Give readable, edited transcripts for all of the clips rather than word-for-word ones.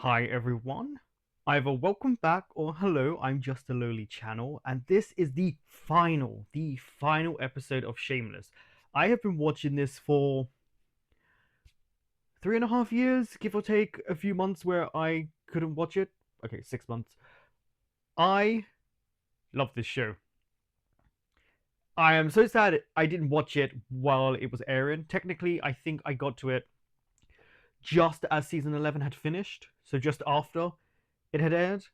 Hi everyone, either welcome back or hello, I'm Justalowly channel, and this is the final episode of Shameless. I have been watching this for 3.5 years, give or take a few months where I couldn't watch it. Okay, 6 months. I love this show. I am so sad I didn't watch it while it was airing. Technically, I think I got to it just as season 11 had finished, so just after it had aired.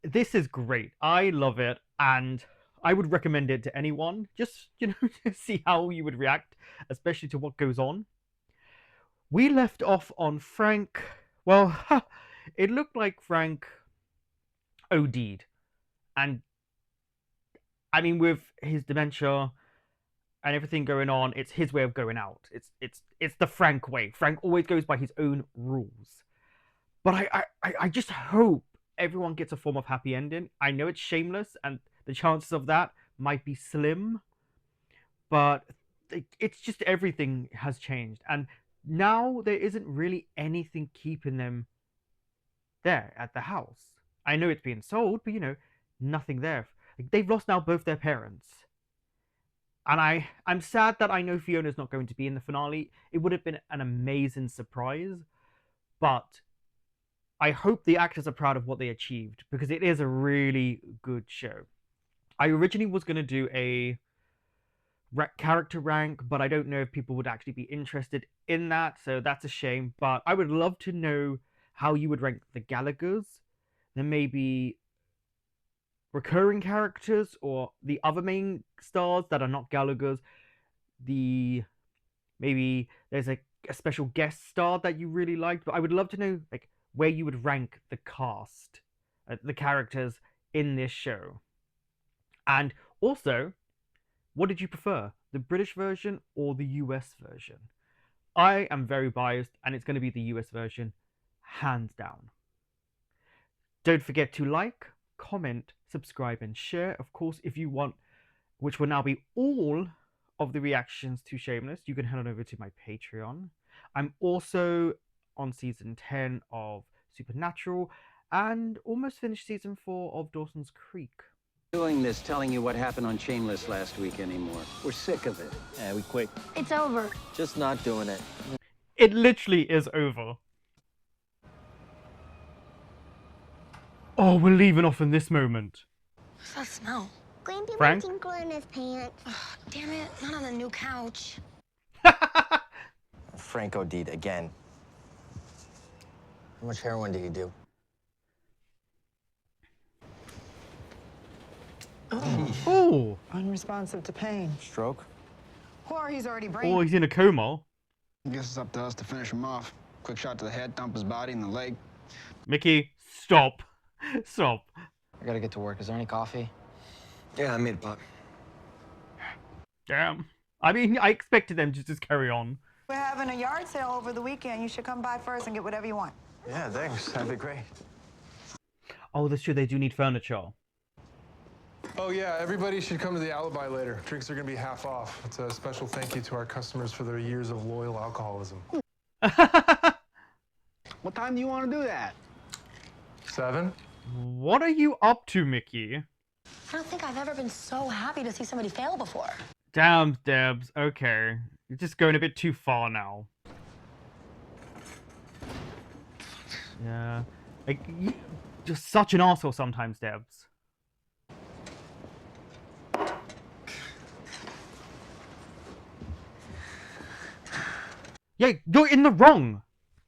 This is great. I love it, and I would recommend it to anyone. Just see how you would react, especially to what goes on. We left off on Frank. Well, it looked like Frank OD'd, and I mean, with his dementia and everything going on, it's his way of going out. It's the Frank way. Frank always goes by his own rules. But I just hope everyone gets a form of happy ending. I know it's shameless, and the chances of that might be slim, but it's just everything has changed, and now there isn't really anything keeping them there at the house. I know it's being sold, but nothing there. Like, they've lost now both their parents, and I'm sad that I know Fiona's not going to be in the finale. It would have been an amazing surprise, but I hope the actors are proud of what they achieved because it is a really good show. I originally was going to do a character rank, but I don't know if people would actually be interested in that, so that's a shame. But I would love to know how you would rank the Gallaghers. Then maybe recurring characters or the other main stars that are not Gallaghers. The maybe there's a special guest star that you really liked, but I would love to know like where you would rank the cast, the characters in this show. And also, what did you prefer, the British version or the US version? I am very biased, and it's going to be the US version, hands down. Don't forget to like, comment, subscribe, and share. Of course, if you want, which will now be all of the reactions to Shameless, you can head on over to my Patreon. I'm also on season 10 of Supernatural and almost finished season 4 of Dawson's Creek. Doing this, telling you what happened on Shameless last week anymore. We're sick of it. Yeah, we quit. It's over. Just not doing it. It literally is over. Oh, we're leaving off in this moment. What's that smell? Grampy Frank? went tinkle in his pants. Ugh, damn it, not on the new couch. Frank OD'd again. How much heroin did he do? Oh, Unresponsive to pain. Stroke? Or he's already brain. oh, he's in a coma. I guess it's up to us to finish him off. Quick shot to the head, dump his body in the leg. Mickey, stop. Stop. I gotta get to work. Is there any coffee? Yeah, I made a pot. Damn. I mean, I expected them to just carry on. We're having a yard sale over the weekend. You should come by first and get whatever you want. Yeah, thanks. That'd be great. Oh, that's true. They do need furniture. Oh yeah, everybody should come to the Alibi later. Drinks are gonna be half off. It's a special thank you to our customers for their years of loyal alcoholism. What time do you want to do that? 7? What are you up to, Mickey? I don't think I've ever been so happy to see somebody fail before. Damn, Debs. Okay. You're just going a bit too far now. Yeah. Like, you're just such an asshole sometimes, Debs. Yeah, you're in the wrong.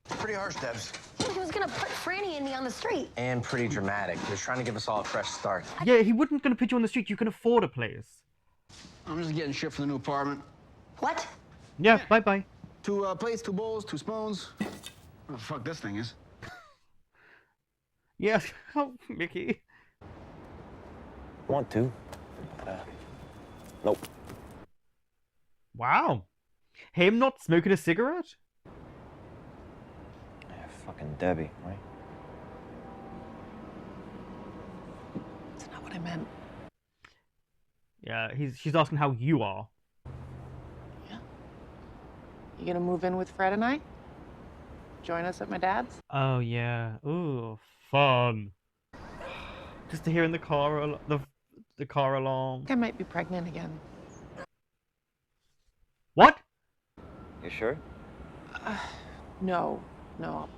Pretty harsh, Debs. He was gonna put Franny and me on the street. And pretty dramatic. He was trying to give us all a fresh start. Yeah, he wasn't going to put you on the street. You can afford a place. I'm just getting shit for the new apartment. What? Yeah, bye-bye. 2 plates, 2 bowls, 2 spoons. What the fuck this thing is? Yeah. Oh, Mickey. Want to? Nope. Wow. Him not smoking a cigarette? Yeah, fucking Debbie, right? That's not what I meant. Yeah, she's asking how you are. You gonna move in with Fred and I? Join us at my dad's? Oh yeah. Ooh, fun. Just to hear in the car, the car alarm. I think I might be pregnant again. What? You sure? No. I'll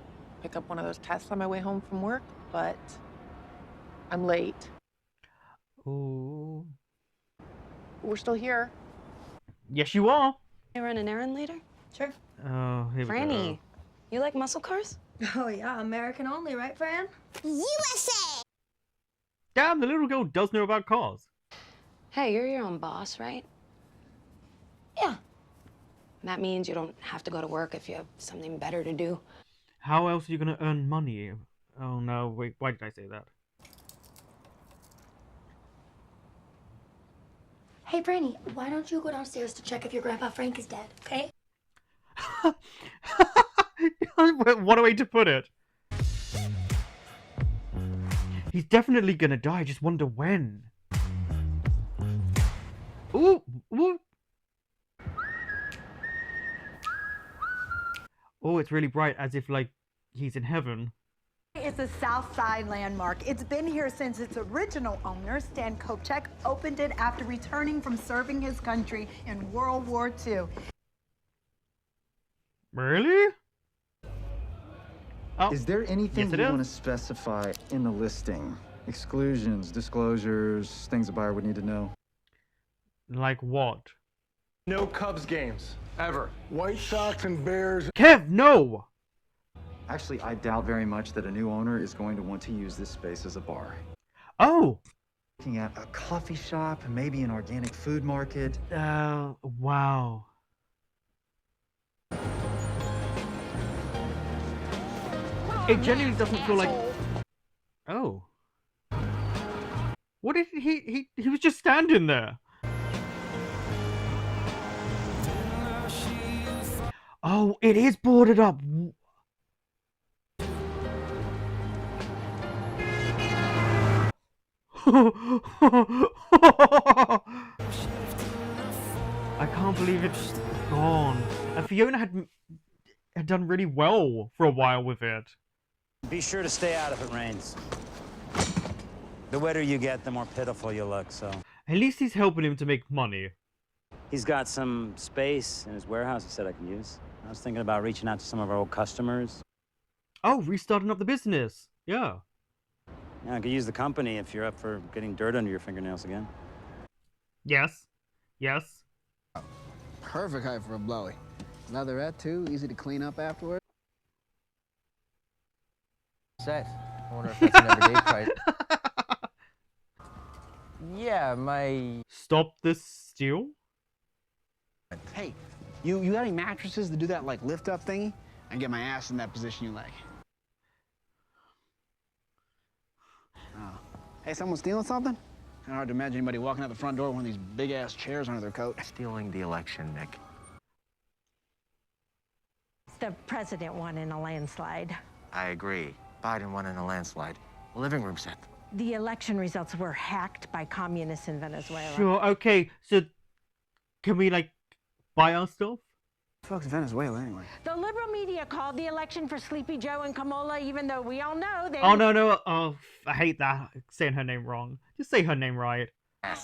pick up one of those tests on my way home from work, but I'm late. Ooh. We're still here. Yes, you are. I run an errand later? Sure. Oh, here we Franny, go. you like muscle cars? Oh yeah, American only, right, Fran? USA! Damn, the little girl does know about cars. Hey, you're your own boss, right? Yeah. That means you don't have to go to work if you have something better to do. How else are you gonna earn money? Oh no, wait, why did I say that? Hey, Franny, why don't you go downstairs to check if your grandpa Frank is dead, okay? What a way to put it. He's definitely gonna die, I just wonder when. Ooh, ooh. Oh, it's really bright, as if, like, he's in heaven. It's a South Side landmark. It's been here since its original owner, Stan Kopchak, opened it after returning from serving his country in World War II. Really? Oh, is there anything yes, you want to specify in the listing? Exclusions, disclosures, things a buyer would need to know? Like what? No Cubs games, ever. White Sox and Bears. Kev, no! Actually, I doubt very much that a new owner is going to want to use this space as a bar. Oh! Looking at a coffee shop, maybe an organic food market. Wow. It genuinely doesn't feel like... Oh. What did he was just standing there. Oh, it is boarded up. I can't believe it's gone. And Fiona had done really well for a while with it. Be sure to stay out if it rains. The wetter you get, the more pitiful you look, so. At least he's helping him to make money. He's got some space in his warehouse he said I can use. I was thinking about reaching out to some of our old customers. Oh, restarting up the business. Yeah. Yeah, I could use the company if you're up for getting dirt under your fingernails again. Yes. Yes. Perfect height for a blowy. Leatherette, too, easy to clean up afterward. Set. I wonder if that's an everyday price. Yeah, my... Stop this steal? Hey, you got any mattresses to do that, like, lift-up thingy? And get my ass in that position you like. Oh. Hey, someone stealing something? Kind of hard to imagine anybody walking out the front door with one of these big-ass chairs under their coat. Stealing the election, Nick. The president won in a landslide. I agree. Biden won in a landslide. Living room set. The election results were hacked by communists in Venezuela. Sure, okay. So, can we, like, buy our stuff? Fuck's Venezuela, anyway. The liberal media called the election for Sleepy Joe and Kamala, even though we all know they... Oh, no. Oh, I hate that. Saying her name wrong. Just say her name right.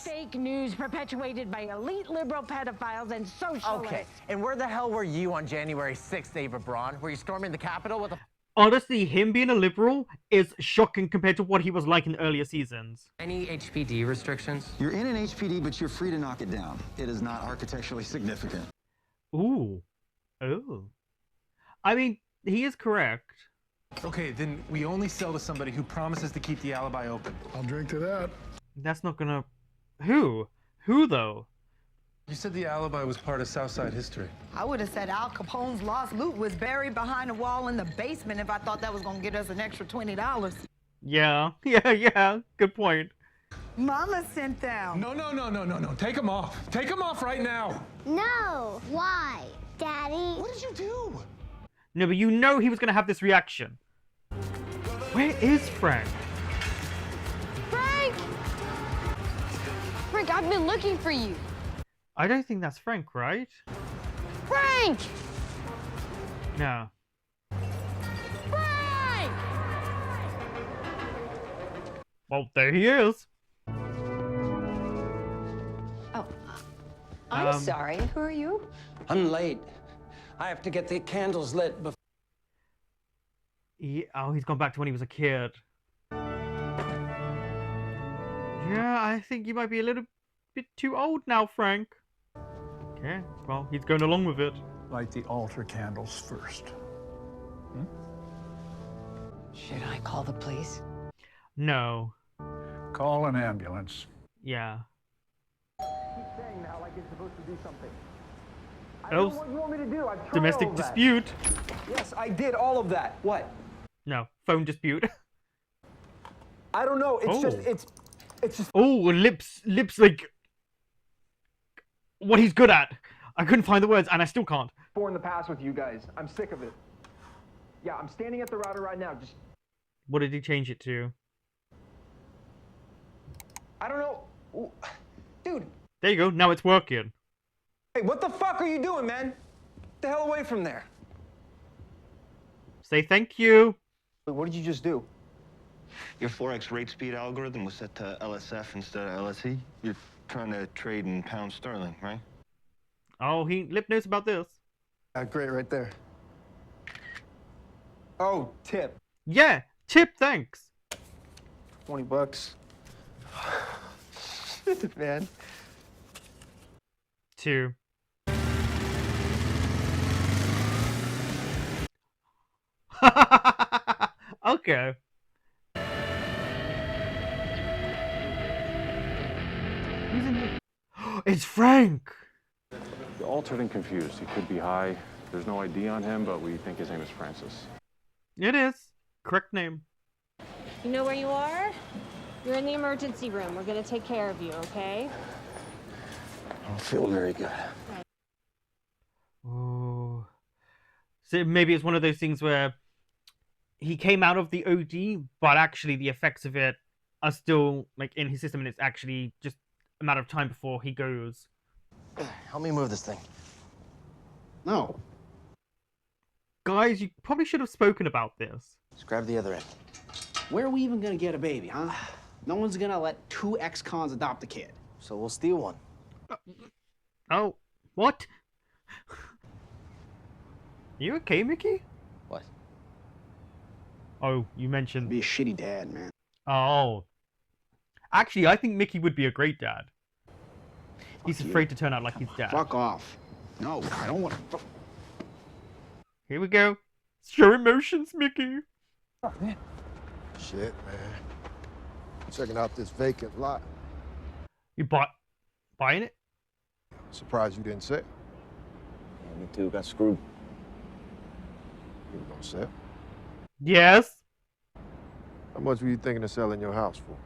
Fake news perpetuated by elite liberal pedophiles and socialists. Okay, and where the hell were you on January 6th, Ava Braun? Were you storming the Capitol with a... Honestly, him being a liberal is shocking compared to what he was like in earlier seasons. Any HPD restrictions? You're in an HPD, but you're free to knock it down. It is not architecturally significant. Ooh. Oh. I mean, he is correct. Okay, then we only sell to somebody who promises to keep the alibi open. I'll drink to that. That's not gonna... Who? Who, though? You said the alibi was part of Southside history. I would have said Al Capone's lost loot was buried behind a wall in the basement if I thought that was going to get us an extra $20. Yeah. Good point. Mama sent them. No. Take them off. Take them off right now. No. Why? Daddy? What did you do? No, but you know he was gonna have this reaction. Where is Frank? Frank! Frank, I've been looking for you. I don't think that's Frank, right? Frank! No. Well, there he is. Oh, I'm sorry. Who are you? I'm late. I have to get the candles lit before. Oh, he's gone back to when he was a kid. Yeah, I think you might be a little bit too old now, Frank. Okay, well, he's going along with it. Light the altar candles first. Should I call the police? No. Call an ambulance. Yeah. Keep saying that like you're supposed to do something. I Oh, don't know what you want me to do. I've tried domestic all of that. dispute. Yes, I did all of that. What? No, phone dispute. I don't know. It's just it's just. Oh, lips like what he's good at. I couldn't find the words, and I still can't. Four in the past with you guys. I'm sick of it. Yeah, I'm standing at the router right now. Just. What did he change it to? I don't know, dude. There you go. Now it's working. Hey, what the fuck are you doing, man? Get the hell away from there. Say thank you. Wait, what did you just do? Your Forex rate speed algorithm was set to LSF instead of LSE. You're trying to trade in pound sterling, right? Oh, he lip knows about this. Great, right there. Oh, tip. Yeah, tip, thanks. $20. Shit, man. 2. Okay. Who's in here? It's Frank! You're altered and confused. He could be high. There's no ID on him, but we think his name is Francis. It is. Correct name. You know where you are? You're in the emergency room. We're gonna take care of you, okay? I don't feel very good. Oh. So maybe it's one of those things where he came out of the OD, but actually the effects of it are still like in his system, and it's actually just a matter of time before he goes. Help me move this thing. No. Guys, you probably should have spoken about this. Just grab the other end. Where are we even gonna get a baby, huh? No one's gonna let 2 ex-cons adopt a kid. So we'll steal one. Oh, what? You okay, Mickey? What? Oh, you mentioned... Be a shitty dad, man. Oh. Actually, I think Mickey would be a great dad. He's afraid to turn out like his dad. Fuck off. No, I don't want to... Here we go. Show emotions, Mickey. Oh, man. Shit, man. Checking out this vacant lot. You buying it? Surprised you didn't sell. Yeah, me too. Got screwed. You were gonna sell? Yes. How much were you thinking of selling your house for?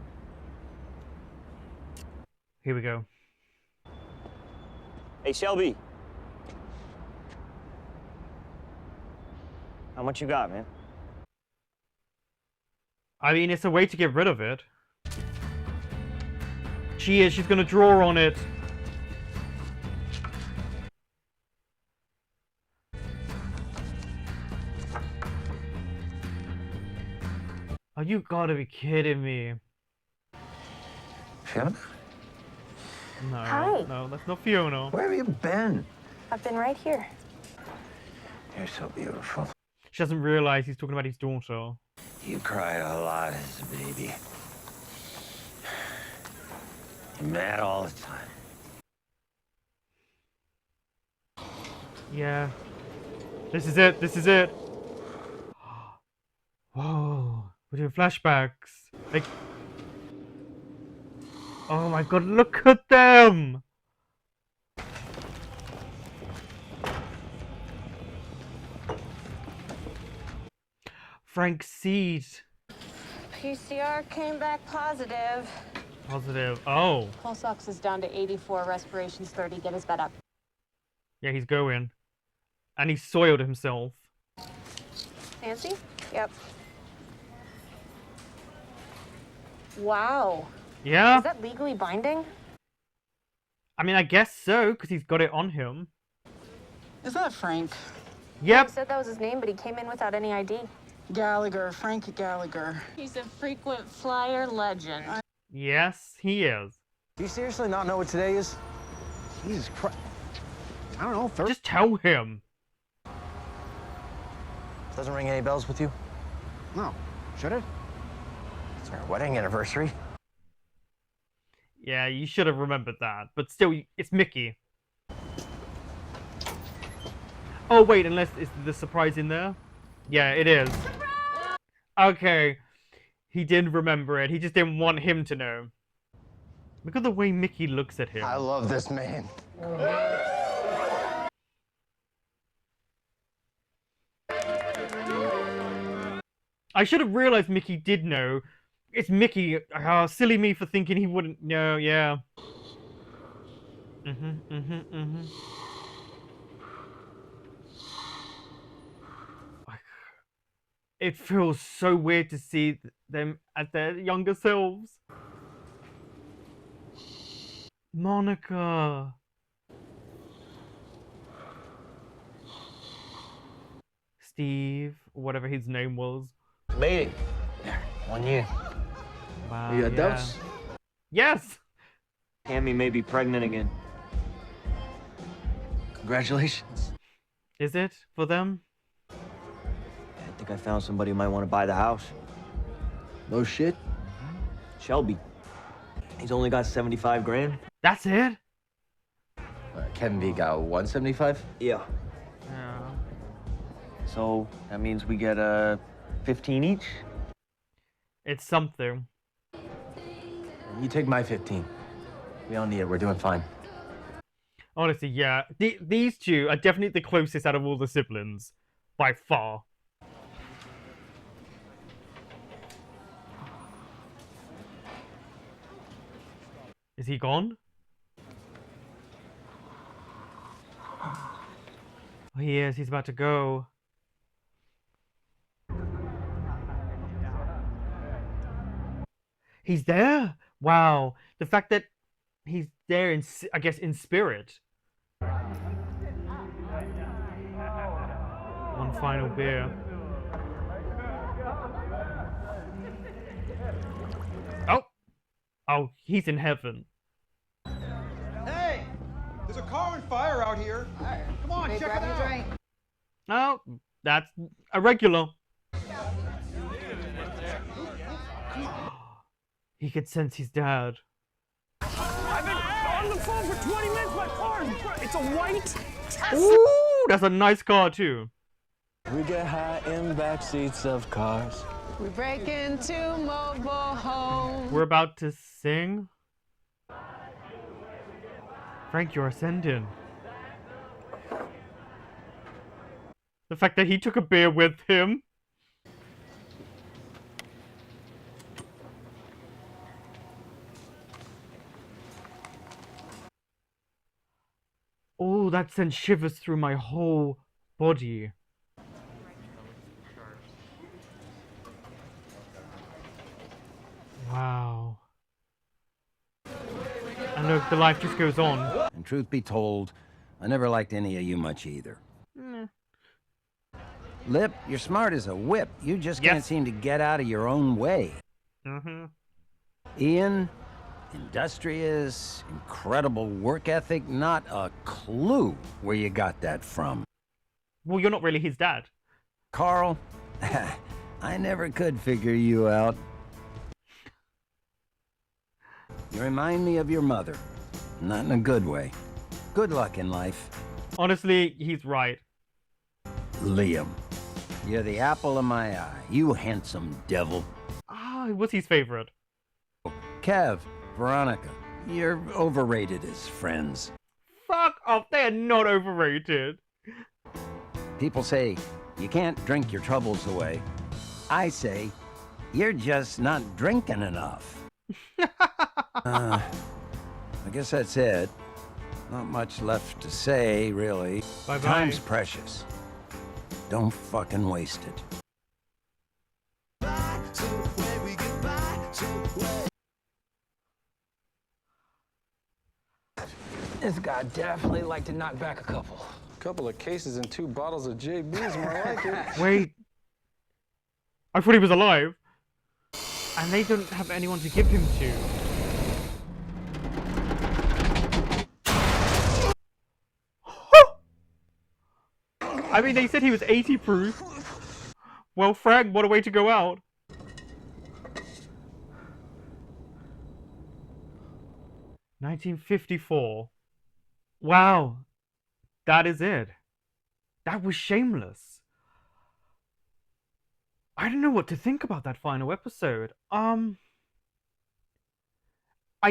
Here we go. Hey, Shelby. How much you got, man? I mean, it's a way to get rid of it. She's gonna draw on it. Oh, you gotta be kidding me. Fiona? No, Hi. no, that's not Fiona. Where have you been? I've been right here. You're so beautiful. She doesn't realize he's talking about his daughter. You cried a lot as a baby. You're mad all the time. Yeah. This is it. This is it. Whoa. We're doing flashbacks. Like. Oh my god, look at them! Frank's seed. PCR came back positive. Positive. Oh. Pulse ox is down to 84, respiration's 30. Get his bed up. Yeah, he's going. And he soiled himself. Nancy? Yep. Wow. Yeah? Is that legally binding? I mean, I guess so, because he's got it on him. Is that Frank? Yep. He said that was his name, but he came in without any ID. Gallagher, Frankie Gallagher. He's a frequent flyer legend. Yes, he is. Do you seriously not know what today is? Jesus Christ. I don't know, Just tell him. Doesn't ring any bells with you? No. Should it? It's our wedding anniversary. Yeah, you should have remembered that. But still, it's Mickey. Oh, wait, unless is the surprise in there? Yeah, it is. Okay. He didn't remember it. He just didn't want him to know. Look at the way Mickey looks at him. I love this man. I should have realized Mickey did know. It's Mickey. Silly me for thinking he wouldn't know. Yeah. It feels so weird to see them as their younger selves. Monica. Steve, whatever his name was. Made it. 1 year. Wow, You got dose? Yes! Tammy may be pregnant again. Congratulations. Is it for them? I think I found somebody who might want to buy the house. No shit? Shelby. He's only got 75 grand. That's it? Kevin B got 175? Yeah. Yeah. So that means we get 15 each? It's something. You take my 15. We don't need it. We're doing fine. Honestly, yeah. These two are definitely the closest out of all the siblings. By far. Is he gone? Oh, he is. He's about to go. He's there? Wow. The fact that he's there, I guess, in spirit. One final beer. Oh! Oh, he's in heaven. Hey! There's a car on fire out here. Come on, check it out. Oh, that's a regular. He could sense his dad. I've been on the phone for 20 minutes. My car, it's a white Tesla. Ooh, that's a nice car too. We get high in back seats of cars. We break into mobile homes. We're about to sing. Frank, you're ascending. The fact that he took a beer with him. Oh, that sent shivers through my whole body. Wow. And look, the life just goes on. And truth be told, I never liked any of you much either. Lip, you're smart as a whip. You just can't seem to get out of your own way. Ian, industrious, incredible work ethic, not a clue where you got that from. Well, you're not really his dad. Carl, I never could figure you out. You remind me of your mother. Not in a good way. Good luck in life. Honestly, he's right. Liam, you're the apple of my eye. You handsome devil. Ah, what's his favorite? Kev, Veronica, you're overrated as friends. Fuck off, they are not overrated. People say you can't drink your troubles away. I say you're just not drinking enough. I guess that's it. Not much left to say, really. Bye-bye. Time's precious. Don't fucking waste it. This guy definitely like to knock back a couple. Couple of cases and 2 bottles of JB's, more like it. Wait. I thought he was alive. And they don't have anyone to give him to. I mean, they said he was 80 proof. Well, Frank, what a way to go out. "1954. Wow, that is it. That was Shameless. I don't know what to think about that final episode. I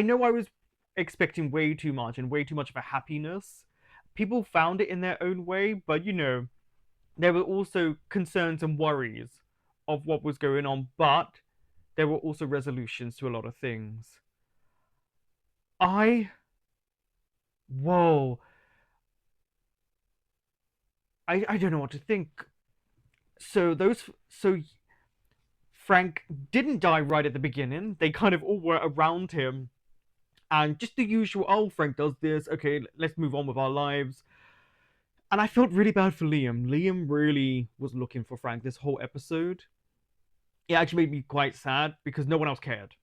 know I was expecting way too much and way too much of a happiness. People found it in their own way, but you know, there were also concerns and worries of what was going on, but there were also resolutions to a lot of things. Whoa. I don't know what to think. So Frank didn't die right at the beginning. They kind of all were around him. And just the usual, oh, Frank does this. Okay, let's move on with our lives. And I felt really bad for Liam. Liam really was looking for Frank this whole episode. It actually made me quite sad because no one else cared.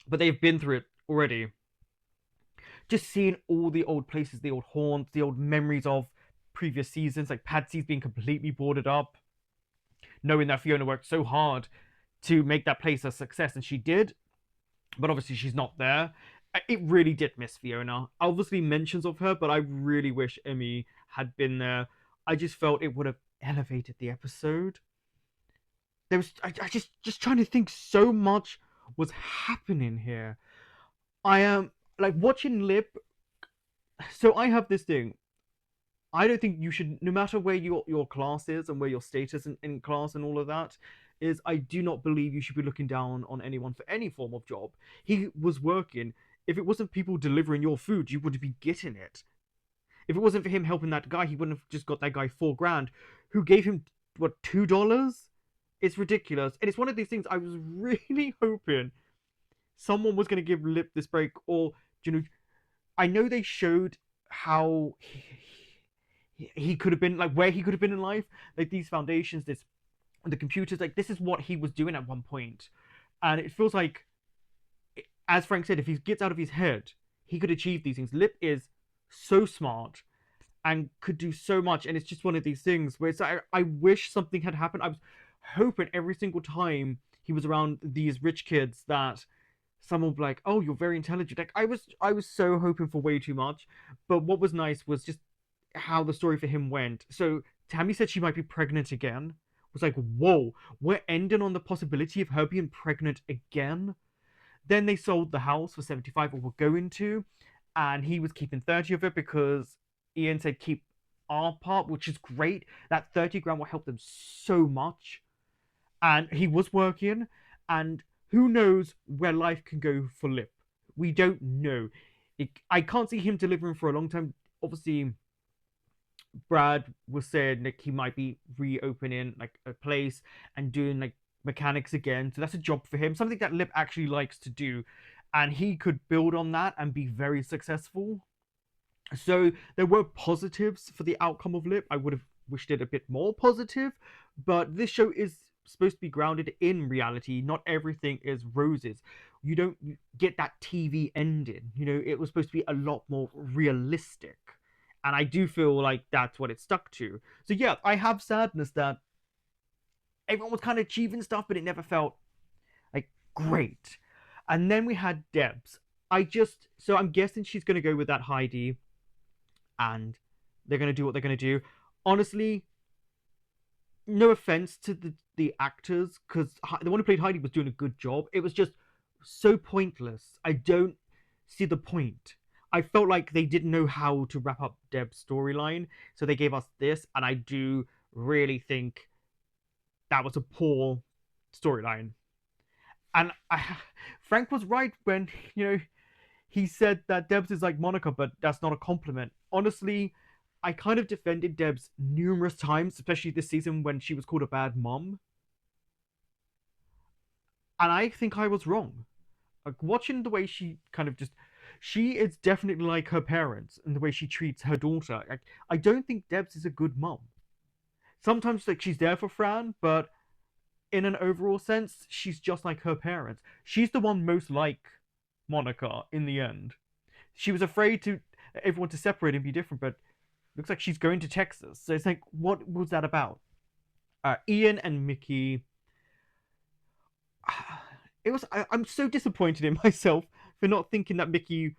But they've been through it already. Just seeing all the old places, the old haunts, the old memories of previous seasons, like Patsy's being completely boarded up, knowing that Fiona worked so hard to make that place a success, and she did, but obviously she's not there. It really did miss Fiona. Obviously mentions of her, but I really wish Emmy had been there. I just felt it would have elevated the episode. I just trying to think, so much was happening here. I am like watching Lip. So I have this thing. I don't think you should, no matter where your class is and where your status in class and all of that is, I do not believe you should be looking down on anyone for any form of job. He was working. If it wasn't people delivering your food, you wouldn't be getting it. If it wasn't for him helping that guy, he wouldn't have just got that guy $4,000, who gave him, what, $2? It's ridiculous. And it's one of these things I was really hoping someone was going to give Lip this break, or, you know, I know they showed how he could have been, like, where he could have been in life, like these foundations, the computers, like this is what he was doing at one point. And it feels like, as Frank said, if he gets out of his head, he could achieve these things. Lip is so smart and could do so much, and it's just one of these things where it's like, I wish something had happened. I was hoping every single time he was around these rich kids that someone would be like, oh, you're very intelligent. Like I was so hoping for way too much. But what was nice was just how the story for him went. So Tammy said she might be pregnant again. Was like, whoa, we're ending on the possibility of her being pregnant again. Then they sold the house for 75, or were going to, and he was keeping 30 of it because Ian said keep our part, which is great. That 30 grand will help them so much. And he was working, and who knows where life can go for Lip. We don't know. I can't see him delivering for a long time. Obviously, Brad was saying like he might be reopening like a place and doing like mechanics again. So that's a job for him, something that Lip actually likes to do, and he could build on that and be very successful. So there were positives for the outcome of Lip. I would have wished it a bit more positive, but this show is supposed to be grounded in reality. Not everything is roses. You don't get that TV ending. You know, it was supposed to be a lot more realistic. And I do feel like that's what it stuck to. So yeah, I have sadness that everyone was kind of achieving stuff, but it never felt like great. And then we had Debs. So I'm guessing she's going to go with that Heidi, and they're going to do what they're going to do. Honestly, no offense to the actors, because the one who played Heidi was doing a good job. It was just so pointless. I don't see the point. I felt like they didn't know how to wrap up Deb's storyline, so they gave us this, and I do really think that was a poor storyline. And Frank was right when, you know, he said that Debs is like Monica, but that's not a compliment. Honestly, I kind of defended Debs numerous times, especially this season when she was called a bad mom. And I think I was wrong. Like, watching the way she kind of just... She is definitely like her parents in the way she treats her daughter. Like, I don't think Debs is a good mom. Sometimes like she's there for Fran, but in an overall sense, she's just like her parents. She's the one most like Monica in the end. She was afraid to everyone to separate and be different, but looks like she's going to Texas. So it's like, what was that about? Ian and Mickey. I'm so disappointed in myself for not thinking that Mickey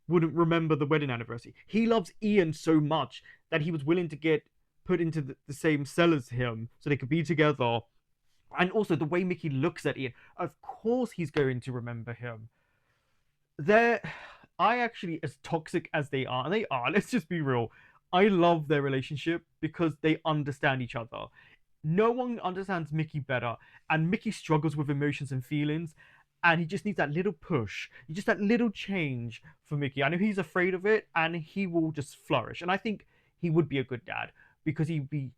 wouldn't remember the wedding anniversary. He loves Ian so much that he was willing to get put into the same cell as him so they could be together. And also the way Mickey looks at Ian, of course he's going to remember him. I actually, as toxic as they are, and they are, let's just be real, I love their relationship because they understand each other. No one understands Mickey better, and Mickey struggles with emotions and feelings, and he just needs that little push, just that little change for Mickey. I know he's afraid of it, and he will just flourish. And I think he would be a good dad because he'd be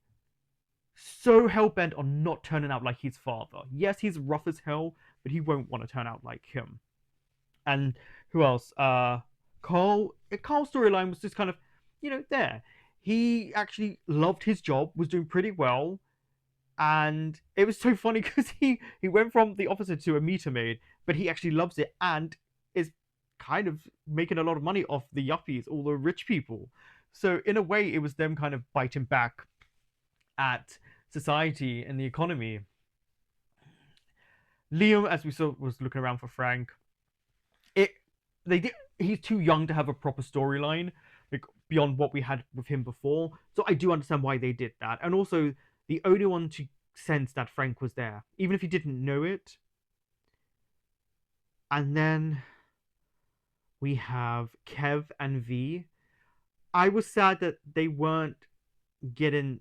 so hell-bent on not turning out like his father. Yes, he's rough as hell, but he won't want to turn out like him. And who else? Carl's storyline was just kind of, there. He actually loved his job, was doing pretty well, and it was so funny because he went from the officer to a meter maid, but he actually loves it and is kind of making a lot of money off the yuppies, all the rich people. So in a way, it was them kind of biting back at society and the economy. Liam, as we saw, was looking around for Frank. He's too young to have a proper storyline, like beyond what we had with him before. So I do understand why they did that. And also, the only one to sense that Frank was there, even if he didn't know it. And then we have Kev and V. I was sad that they weren't getting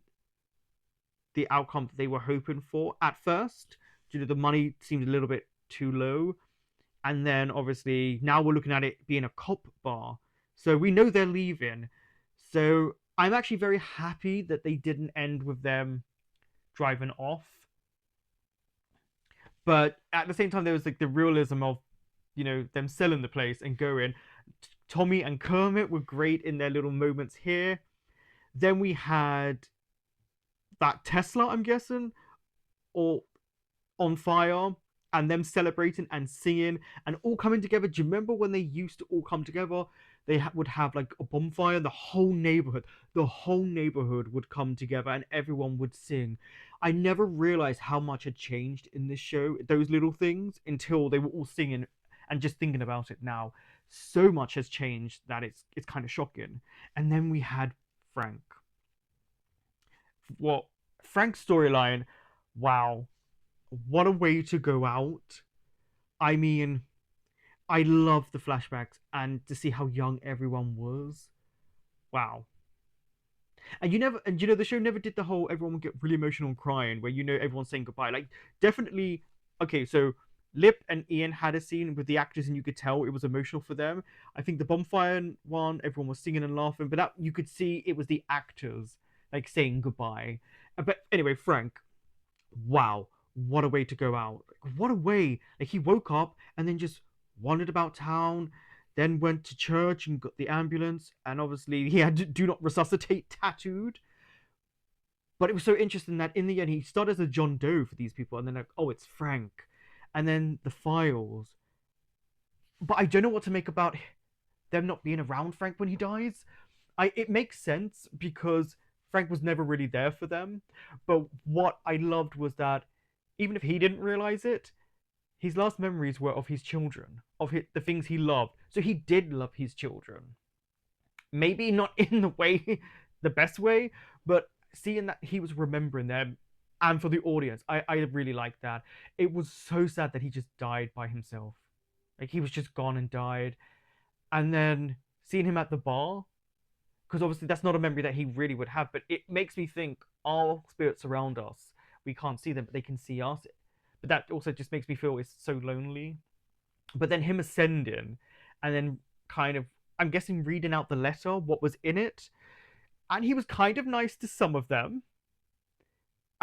the outcome that they were hoping for at first. The money seemed a little bit too low. And then obviously now we're looking at it being a cop bar. So we know they're leaving. So I'm actually very happy that they didn't end with them driving off. But at the same time, there was like the realism of, them selling the place and going. Tommy and Kermit were great in their little moments here. Then we had that Tesla, I'm guessing, or on fire, and them celebrating and singing and all coming together. Do you remember when they used to all come together? They would have like a bonfire, the whole neighborhood would come together and everyone would sing. I never realized how much had changed in this show, those little things, until they were all singing. And just thinking about it now, so much has changed that it's kind of shocking. And then we had Frank. Well, Frank's storyline, wow, what a way to go out. I mean, I love the flashbacks and to see how young everyone was. Wow. And the show never did the whole everyone would get really emotional and crying where everyone's saying goodbye. Like, definitely, okay, so Lip and Ian had a scene with the actors and you could tell it was emotional for them. I think the bonfire one, everyone was singing and laughing, but that you could see it was the actors like saying goodbye. But anyway, Frank, wow, what a way to go out. What a way. Like, he woke up and then just wandered about town, then went to church and got the ambulance, and obviously he had do not resuscitate tattooed. But it was so interesting that in the end he started as a John Doe for these people, and then like, oh, it's Frank. And then the files. But I don't know what to make about them not being around Frank when he dies. It makes sense because Frank was never really there for them. But what I loved was that even if he didn't realize it, his last memories were of his children, of the things he loved. So he did love his children. Maybe not in the way, the best way, but seeing that he was remembering them. And for the audience, I really liked that. It was so sad that he just died by himself. Like, he was just gone and died. And then seeing him at the bar, because obviously that's not a memory that he really would have, but it makes me think our spirits surround us. We can't see them, but they can see us. But that also just makes me feel it's so lonely. But then him ascending, and then kind of, I'm guessing, reading out the letter, what was in it. And he was kind of nice to some of them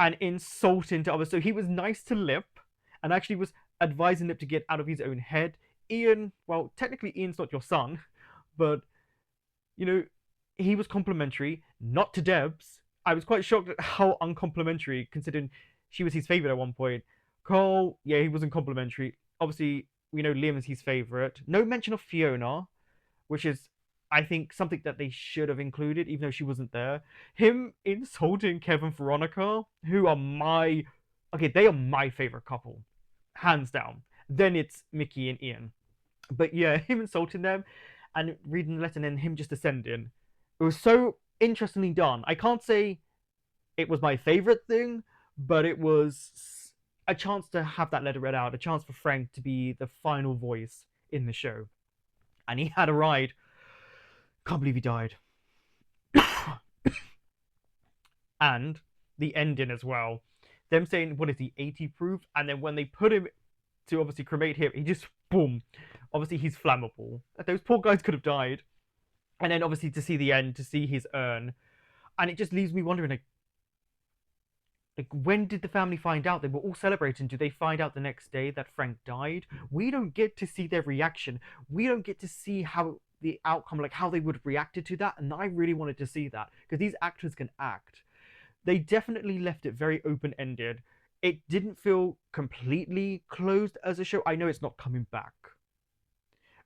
and insulting to others. So he was nice to Lip and actually was advising Lip to get out of his own head. Ian, well, technically Ian's not your son, but, he was complimentary, not to Debs. I was quite shocked at how uncomplimentary, considering she was his favorite at one point. Cole, yeah, he wasn't complimentary. Obviously, we know Liam is his favorite. No mention of Fiona, which is, I think, something that they should have included, even though she wasn't there. Him insulting Kevin Veronica, who are my, okay, they are my favorite couple, hands down. Then it's Mickey and Ian. But yeah, him insulting them and reading the letter and then him just ascending. It was so interestingly done. I can't say it was my favorite thing, but it was a chance to have that letter read out, a chance for Frank to be the final voice in the show. And he had a ride. Can't believe he died. And the ending as well. Them saying, what is he, 80 proof? And then when they put him to obviously cremate him, he just, boom. Obviously, he's flammable. Those poor guys could have died. And then obviously to see the end, to see his urn. And it just leaves me wondering, like when did the family find out? They were all celebrating. Do they find out the next day that Frank died? We don't get to see their reaction. We don't get to see how the outcome, like how they would have reacted to that. And I really wanted to see that because these actors can act. They definitely left it very open-ended. It didn't feel completely closed as a show. I know it's not coming back.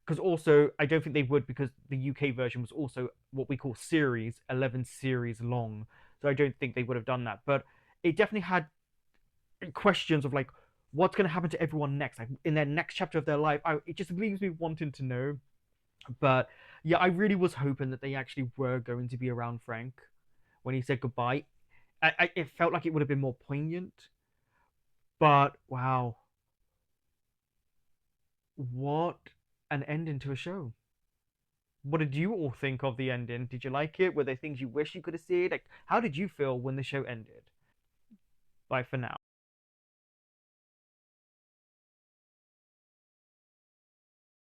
Because also, I don't think they would because the UK version was also what we call series, 11 series long. So I don't think they would have done that. But it definitely had questions of like, what's going to happen to everyone next? Like in their next chapter of their life. It just leaves me wanting to know. But yeah, I really was hoping that they actually were going to be around Frank when he said goodbye. It felt like it would have been more poignant. But wow. What an ending to a show. What did you all think of the ending? Did you like it? Were there things you wish you could have seen? Like, how did you feel when the show ended? Bye for now.